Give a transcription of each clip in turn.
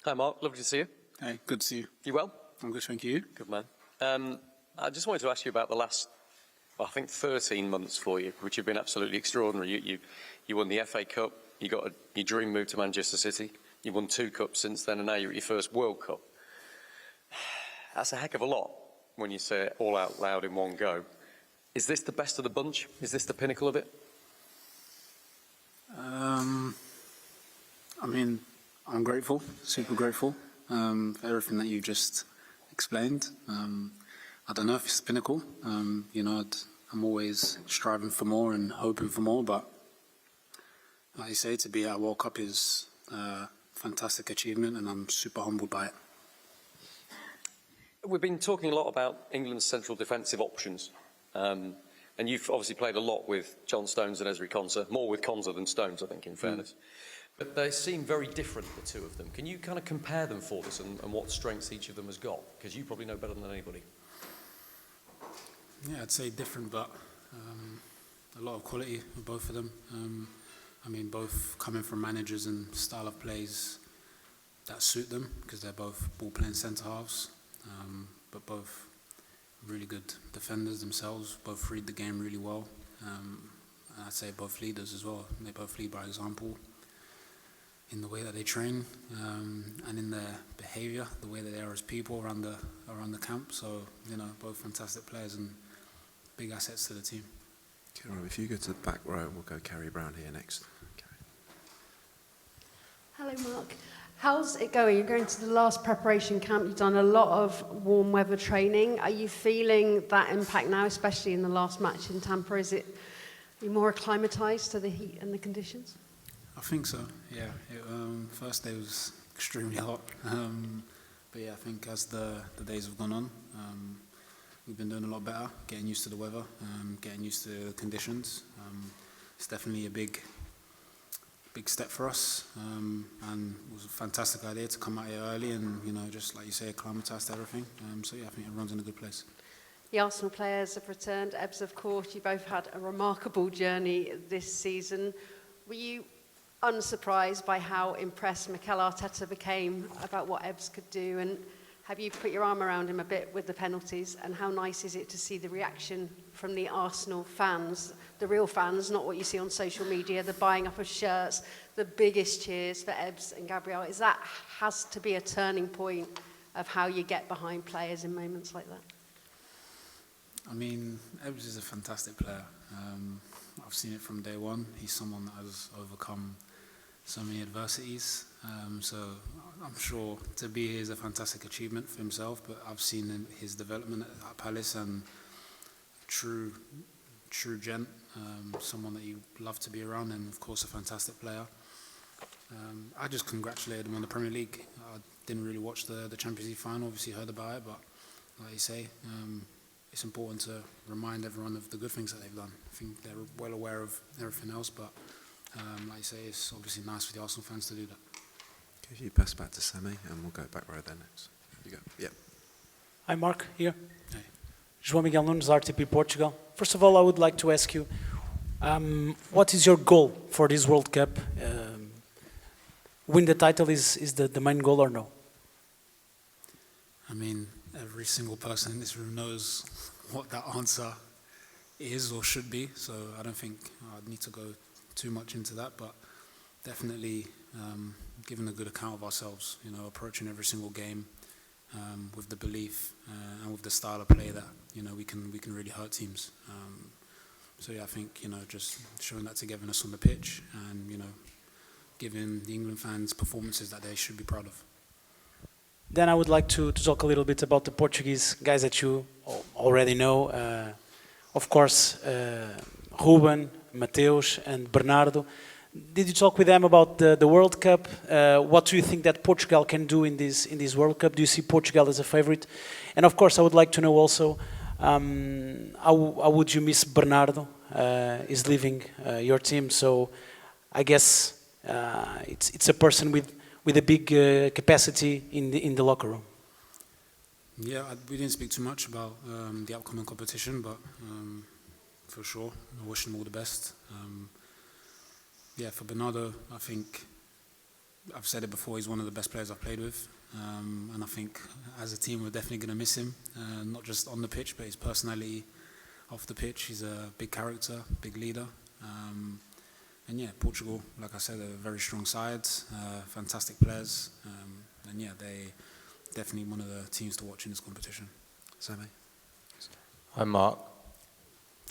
Hi Mark, lovely to see you. Hey, good to see you. You well? I'm good, thank you. Good man. I just wanted to ask you about the last, I think 13 months for you, which have been absolutely extraordinary. You won the FA Cup, you got your dream move to Manchester City, you won 2 cups since then, and now you're at your first World Cup. That's a heck of a lot when you say it all out loud in one go. Is this the best of the bunch? Is this the pinnacle of it? I mean, I'm grateful, super grateful for everything that you just explained. I don't know if it's the pinnacle. I'm always striving for more and hoping for more, but like you say, to be at a World Cup is a fantastic achievement, and I'm super humbled by it. We've been talking a lot about England's central defensive options, and you've obviously played a lot with John Stones and Ezri Konsa, more with Konsa than Stones, I think, in fairness. But they seem very different, the two of them. Can you kind of compare them for us and what strengths each of them has got? Because you probably know better than anybody. Yeah, I'd say different, but a lot of quality with both of them. Both coming from managers and style of plays that suit them, because they're both ball-playing centre-halves, but both really good defenders themselves, both read the game really well. And I'd say both leaders as well. They both lead by example in the way that they train and in their behaviour, the way that they are as people around the camp. So, both fantastic players and big assets to the team. Okay, Rob, if you go to the back row, we'll go Carrie Brown here next. Hello, Mark. How's it going? You're going to the last preparation camp. You've done a lot of warm weather training. Are you feeling that impact now, especially in the last match in Tampa? Are you more acclimatised to the heat and the conditions? I think so, yeah. First day was extremely hot. But yeah, I think as the days have gone on, we've been doing a lot better, getting used to the weather, getting used to the conditions. It's definitely a big step for us, and it was a fantastic idea to come out here early and, just like you say, acclimatise to everything. So yeah, I think everyone's in a good place. The Arsenal players have returned. Ebbs, of course, you both had a remarkable journey this season. Were you unsurprised by how impressed Mikel Arteta became about what Ebbs could do, and have you put your arm around him a bit with the penalties, and how nice is it to see the reaction from the Arsenal fans, the real fans, not what you see on social media, the buying up of shirts, the biggest cheers for Ebbs and Gabriel? That has to be a turning point of how you get behind players in moments like that. I mean, Ebbs is a fantastic player. I've seen it from day one. He's someone that has overcome so many adversities. So I'm sure to be here is a fantastic achievement for himself, but I've seen his development at Palace, and true GENT, someone that you love to be around, and of course a fantastic player. I just congratulated him on the Premier League. I didn't really watch the Champions League final, obviously heard about it, but like you say, it's important to remind everyone of the good things that they've done. I think they're well aware of everything else, but like you say, it's obviously nice for the Arsenal fans to do that. Okay, if you pass back to Sammy, and we'll go back row there next. You go. Yep. Hi, Mark, here. Hey. João Miguel Nunes, RTP Portugal. First of all, I would like to ask you, what is your goal for this World Cup? Win the title is the main goal or no? I mean, every single person in this room knows what that answer is or should be, so I don't think I'd need to go too much into that, but definitely giving a good account of ourselves, approaching every single game with the belief and with the style of play that, we can really hurt teams. So yeah, I think, just showing that togetherness on the pitch and, giving the England fans performances that they should be proud of. Then I would like to talk a little bit about the Portuguese guys that you already know. Of course, Ruben, Mateus and Bernardo. Did you talk with them about the World Cup? What do you think that Portugal can do in this World Cup? Do you see Portugal as a favourite? And of course, I would like to know also, how would you miss Bernardo? He's leaving your team, so I guess it's a person with a big capacity in the locker room. Yeah, we didn't speak too much about the upcoming competition, but for sure, I wish him all the best. Yeah, for Bernardo, I think I've said it before, he's one of the best players I've played with. And I think as a team, we're definitely going to miss him. Not just on the pitch, but his personality off the pitch. He's a big character, big leader. And yeah, Portugal, like I said, are a very strong side, fantastic players. And yeah, they definitely one of the teams to watch in this competition. Sammy? I'm Mark.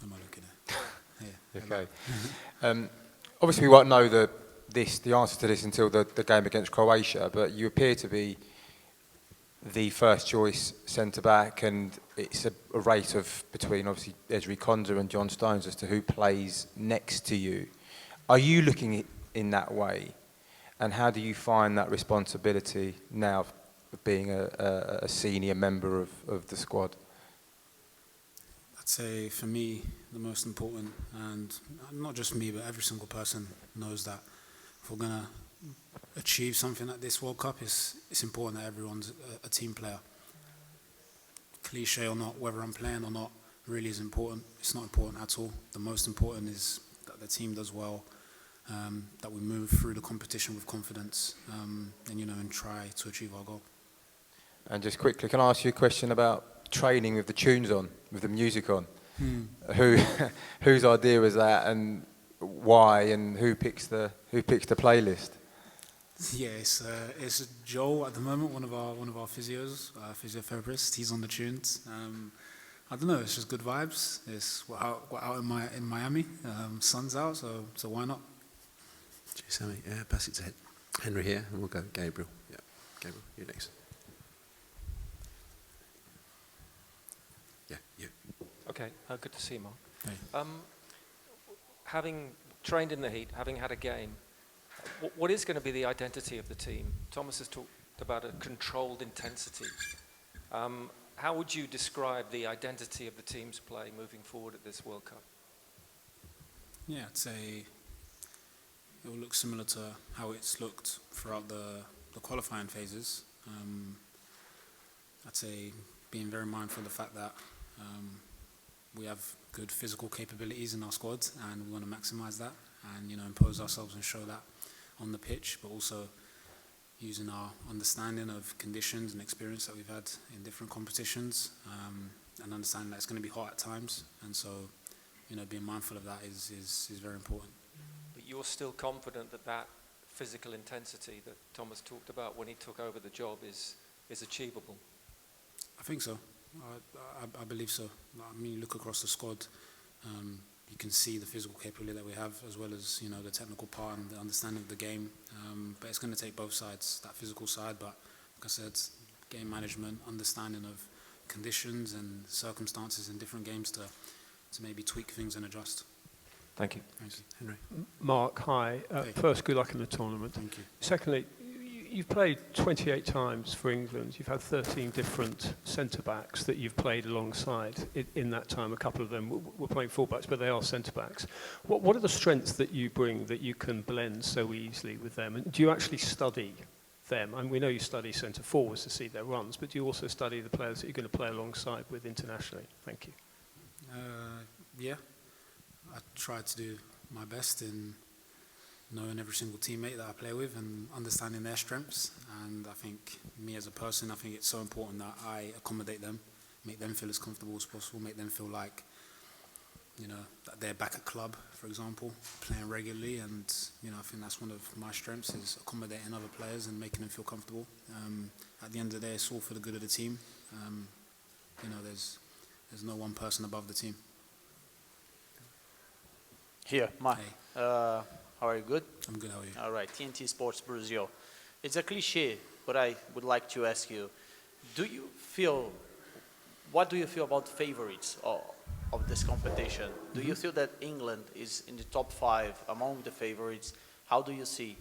Am I looking at? Yeah. Okay. Obviously, we won't know the answer to this until the game against Croatia, but you appear to be the first choice centre back, and it's a race between obviously Ezri Konsa and John Stones as to who plays next to you. Are you looking in that way, and how do you find that responsibility now of being a senior member of the squad? I'd say for me, the most important, and not just me, but every single person knows that if we're going to achieve something at this World Cup, it's important that everyone's a team player. Cliche or not, whether I'm playing or not, really is important. It's not important at all. The most important is that the team does well, that we move through the competition with confidence, and try to achieve our goal. And just quickly, can I ask you a question about training with the tunes on, with the music on? Whose idea was that, and why, and who picks the playlist? Yeah, it's Joel at the moment, one of our physiotherapists. He's on the tunes. I don't know. It's just good vibes. We're out in Miami. Sun's out, so why not? Cheers, Sammy. Yeah, pass it to Henry here, and we'll go Gabriel. Yeah, Gabriel, you next. Yeah, you. Okay, good to see you, Mark. Hey. Having trained in the heat, having had a game, what is going to be the identity of the team? Thomas has talked about a controlled intensity. How would you describe the identity of the team's play moving forward at this World Cup? Yeah, I'd say it will look similar to how it's looked throughout the qualifying phases. I'd say being very mindful of the fact that we have good physical capabilities in our squad, and we want to maximise that and impose ourselves and show that on the pitch, but also using our understanding of conditions and experience that we've had in different competitions, and understanding that it's going to be hot at times, and so being mindful of that is very important. But you're still confident that physical intensity that Thomas talked about when he took over the job is achievable? I think so. I believe so. I mean, you look across the squad, you can see the physical capability that we have, as well as the technical part and the understanding of the game. But it's going to take both sides, that physical side, but like I said, game management, understanding of conditions and circumstances in different games to maybe tweak things and adjust. Thank you. Thanks. Henry. Mark, hi. Hey. First, good luck in the tournament. Thank you. Secondly, you've played 28 times for England. You've had 13 different centre-backs that you've played alongside in that time. A couple of them were playing full-backs, but they are centre-backs. What are the strengths that you bring that you can blend so easily with them? And do you actually study them? And we know you study centre-forwards to see their runs, but do you also study the players that you're going to play alongside with internationally? Thank you. Yeah, I try to do my best in knowing every single teammate that I play with and understanding their strengths. And I think me as a person, I think it's so important that I accommodate them, make them feel as comfortable as possible, make them feel like, that they're back at club, for example, playing regularly. And, I think that's one of my strengths, is accommodating other players and making them feel comfortable. At the end of the day, it's all for the good of the team. There's no one person above the team. Here, Mark. Hey. How are you? Good? I'm good, how are you? All right, TNT Sports Brazil. It's a cliche, but I would like to ask you, what do you feel about favorites of this competition? Do you feel that England is in the top 5 among the favorites? How do you see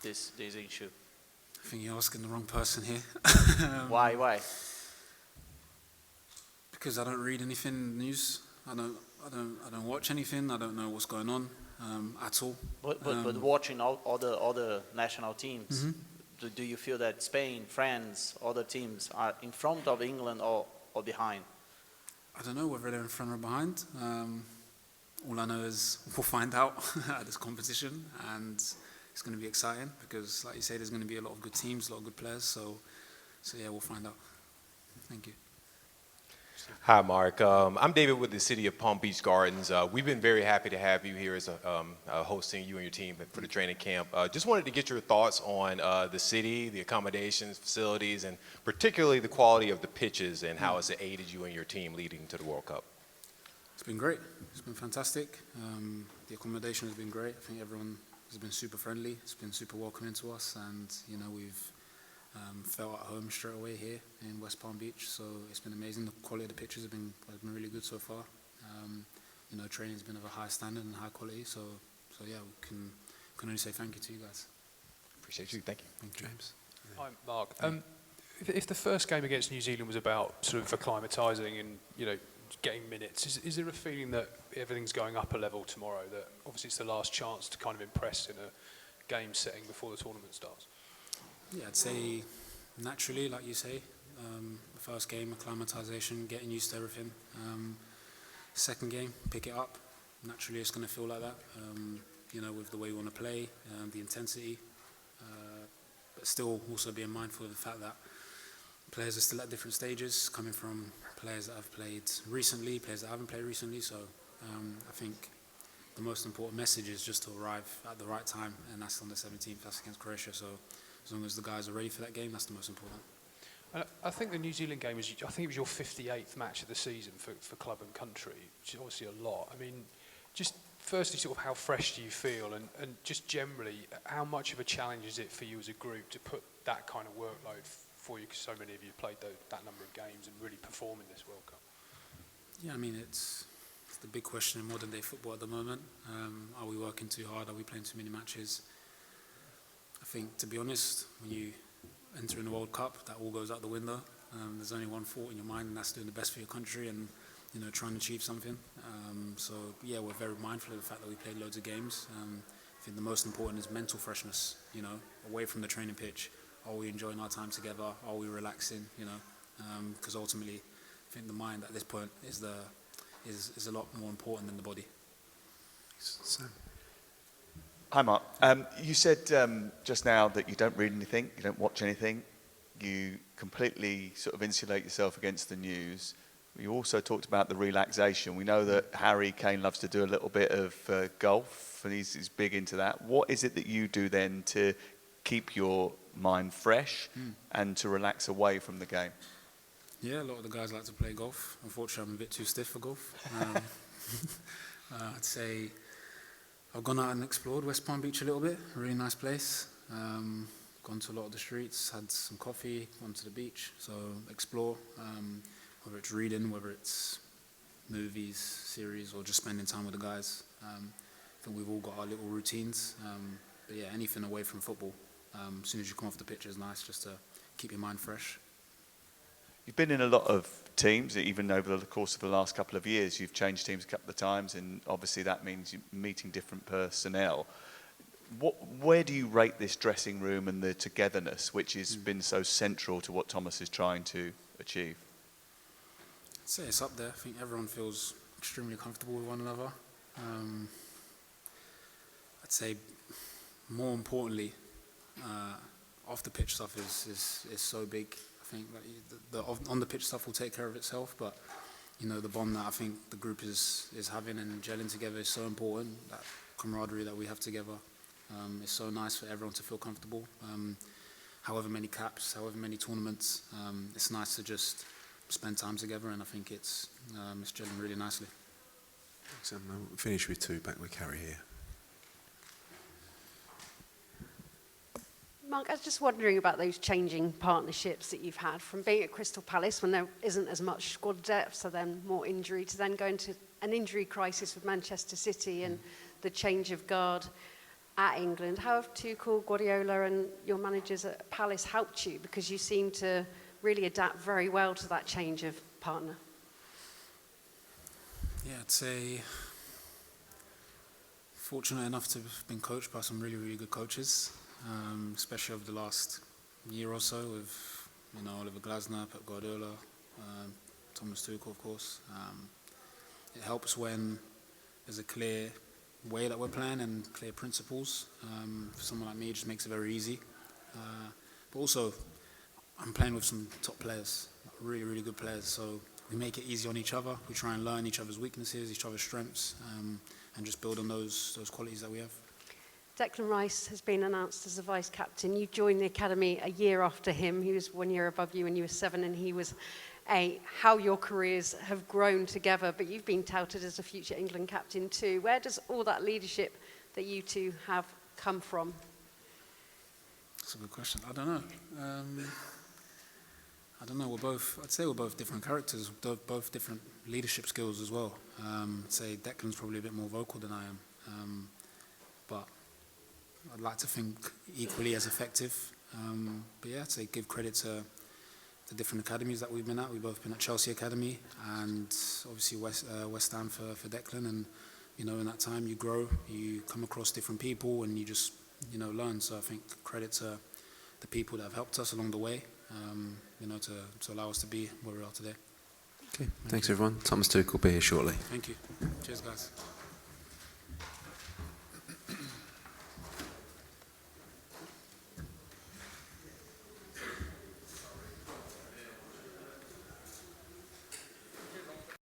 this issue? I think you're asking the wrong person here. Why? Because I don't read anything in the news. I don't watch anything. I don't know what's going on at all. But watching all the other national teams, do you feel that Spain, France, other teams are in front of England or behind? I don't know whether they're in front or behind. All I know is we'll find out at this competition, and it's going to be exciting because, like you say, there's going to be a lot of good teams, a lot of good players. So yeah, we'll find out. Thank you. Hi, Mark. I'm David with the City of Palm Beach Gardens. We've been very happy to have you here as hosting you and your team for the training camp. Just wanted to get your thoughts on the city, the accommodations, facilities, and particularly the quality of the pitches and how it's aided you and your team leading to the World Cup. It's been great. It's been fantastic. The accommodation has been great. I think everyone has been super friendly. It's been super welcoming to us, and we've felt at home straight away here in West Palm Beach. So it's been amazing. The quality of the pitches has been really good so far. Training's been of a high standard and high quality. So yeah, we can only say thank you to you guys. Appreciate you. Thank you. Thank you. James. Hi, Mark. If the first game against New Zealand was about sort of acclimatising and getting minutes, is there a feeling that everything's going up a level tomorrow? That obviously it's the last chance to kind of impress in a game setting before the tournament starts. Yeah, I'd say naturally, like you say, the first game, acclimatisation, getting used to everything. Second game, pick it up. Naturally, it's going to feel like that, with the way we want to play, the intensity. But still also being mindful of the fact that players are still at different stages, coming from players that have played recently, players that haven't played recently. So I think the most important message is just to arrive at the right time, and that's on the 17th, that's against Croatia. So as long as the guys are ready for that game, that's the most important. I think the New Zealand game was, I think it was your 58th match of the season for club and country, which is obviously a lot. I mean, just firstly, sort of how fresh do you feel, and just generally, how much of a challenge is it for you as a group to put that kind of workload for you, because so many of you played that number of games and really perform in this World Cup? Yeah, I mean, it's the big question in modern day football at the moment. Are we working too hard? Are we playing too many matches? I think, to be honest, when you enter in the World Cup, that all goes out the window. There's only one thought in your mind, and that's doing the best for your country and trying to achieve something. So yeah, we're very mindful of the fact that we played loads of games. I think the most important is mental freshness. Away from the training pitch, are we enjoying our time together? Are we relaxing? Because ultimately, I think the mind at this point is a lot more important than the body. Sam. Hi, Mark. You said just now that you don't read anything, you don't watch anything, you completely sort of insulate yourself against the news. You also talked about the relaxation. We know that Harry Kane loves to do a little bit of golf, and he's big into that. What is it that you do then to keep your mind fresh and to relax away from the game? Yeah, a lot of the guys like to play golf. Unfortunately, I'm a bit too stiff for golf. I'd say I've gone out and explored West Palm Beach a little bit. A really nice place. Gone to a lot of the streets, had some coffee, gone to the beach. So explore, whether it's reading, whether it's movies, series, or just spending time with the guys. I think we've all got our little routines. But yeah, anything away from football. As soon as you come off the pitch is nice, just to keep your mind fresh. You've been in a lot of teams, even over the course of the last couple of years. You've changed teams a couple of times, and obviously that means you're meeting different personnel. Where do you rate this dressing room and the togetherness, which has been so central to what Thomas is trying to achieve? I'd say it's up there. I think everyone feels extremely comfortable with one another. I'd say more importantly, off the pitch stuff is so big. I think that the on the pitch stuff will take care of itself, but the bond that I think the group is having and gelling together is so important. That camaraderie that we have together is so nice for everyone to feel comfortable. However many caps, however many tournaments, it's nice to just spend time together, and I think it's gelling really nicely. Thanks, we'll finish with two. Back with Carrie here. Mark, I was just wondering about those changing partnerships that you've had, from being at Crystal Palace when there isn't as much squad depth, so then more injury, to then going to an injury crisis with Manchester City and the change of guard at England. How have Tuchel, Guardiola and your managers at Palace helped you? Because you seem to really adapt very well to that change of partner. Yeah, I'd say fortunate enough to have been coached by some really, really good coaches. Especially over the last year or so with Oliver Glasner, Pep Guardiola, Thomas Tuchel, of course. It helps when there's a clear way that we're playing and clear principles. For someone like me, it just makes it very easy. But also, I'm playing with some top players, really, really good players. So we make it easy on each other. We try and learn each other's weaknesses, each other's strengths, and just build on those qualities that we have. Declan Rice has been announced as a vice captain. You joined the academy a year after him. He was 1 year above you when you were 7, and he was 8. How your careers have grown together, but you've been touted as a future England captain too. Where does all that leadership that you two have come from? That's a good question. I don't know. I don't know. I'd say we're both different characters, both different leadership skills as well. I'd say Declan's probably a bit more vocal than I am, but I'd like to think equally as effective. But yeah, I'd say give credit to the different academies that we've been at. We've both been at Chelsea Academy and obviously West Ham for Declan. And in that time you grow, you come across different people, and you just learn. So I think credit to the people that have helped us along the way, to allow us to be where we are today. Okay, thanks everyone. Thomas Tuchel will be here shortly. Thank you. Cheers, guys.